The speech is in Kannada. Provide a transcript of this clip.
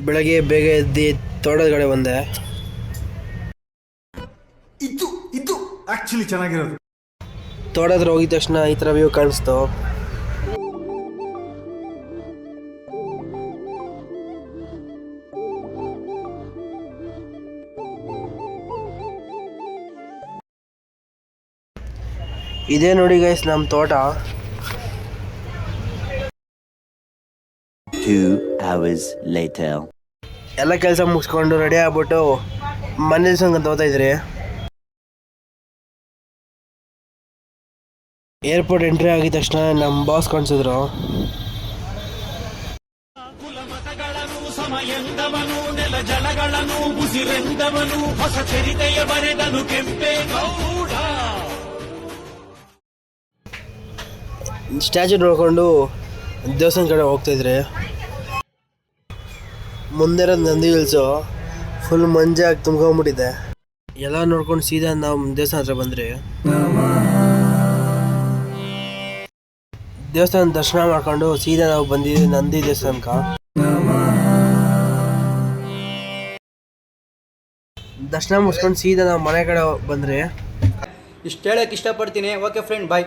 ಬೆಳಗ್ಗೆ ಬೇಗ ಎದ್ದು ತೋಟದ ಕಡೆ ಬಂದೆ. ಇದು ಆಕ್ಚುಲಿ ಚೆನ್ನಾಗಿರೋದು. ತೋಟದ ಹತ್ರ ಹೋಗಿದ ತಕ್ಷಣ ಈ ಥರ ವ್ಯೂ ಕಾಣಿಸ್ತು. ಇದೇ ನೋಡಿ ಗೈಸ್ ನಮ್ಮ ತೋಟ. 2 hours later. ಎಲ್ಲ ಕೆಲಸ ಮುಗಿಸ್ಕೊಂಡು ರೆಡಿ ಆಗ್ಬಿಟ್ಟು ಮನೆ ಸಂಗಂತ ಹೋಗ್ತಾ ಇದ್ರಿ. ಏರ್ಪೋರ್ಟ್ ಎಂಟ್ರಿ ಆಗಿದ ತಕ್ಷಣ ನಮ್ಮ ಬಾಸ್ ಕಾಣಿಸಿದ್ರು. ಸ್ಟ್ಯಾಚು ನೋಡ್ಕೊಂಡು ದೇವಸ್ಥಾನ ಕಡೆ ಹೋಗ್ತಾಯಿದ್ರಿ. ಮುಂದೆ ಇರೋದು ನಂದಿ ಹಿಲ್ಸು ಫುಲ್ ಮಂಜಾಗಿ ತುಂಬ್ಕೊಂಡ್ಬಿಟ್ಟಿದೆ. ಎಲ್ಲ ನೋಡ್ಕೊಂಡು ಸೀದಾ ನಾವು ದೇವಸ್ಥಾನ ಹತ್ರ ಬಂದ್ರಿ. ದೇವಸ್ಥಾನ ದರ್ಶನ ಮಾಡ್ಕೊಂಡು ಸೀದಾ ನಾವು ಬಂದಿದ್ವಿ ನಂದಿ ದೇವಸ್ಥಾನಕ್ಕೆ. ದರ್ಶನ ಮುಗಿಸ್ಕೊಂಡು ಸೀದಾ ನಾವು ಮನೆ ಕಡೆ ಬಂದ್ರಿ. ಇಷ್ಟು ಹೇಳಕ್ಕೆ ಇಷ್ಟಪಡ್ತೀನಿ. ಓಕೆ ಫ್ರೆಂಡ್, ಬಾಯ್.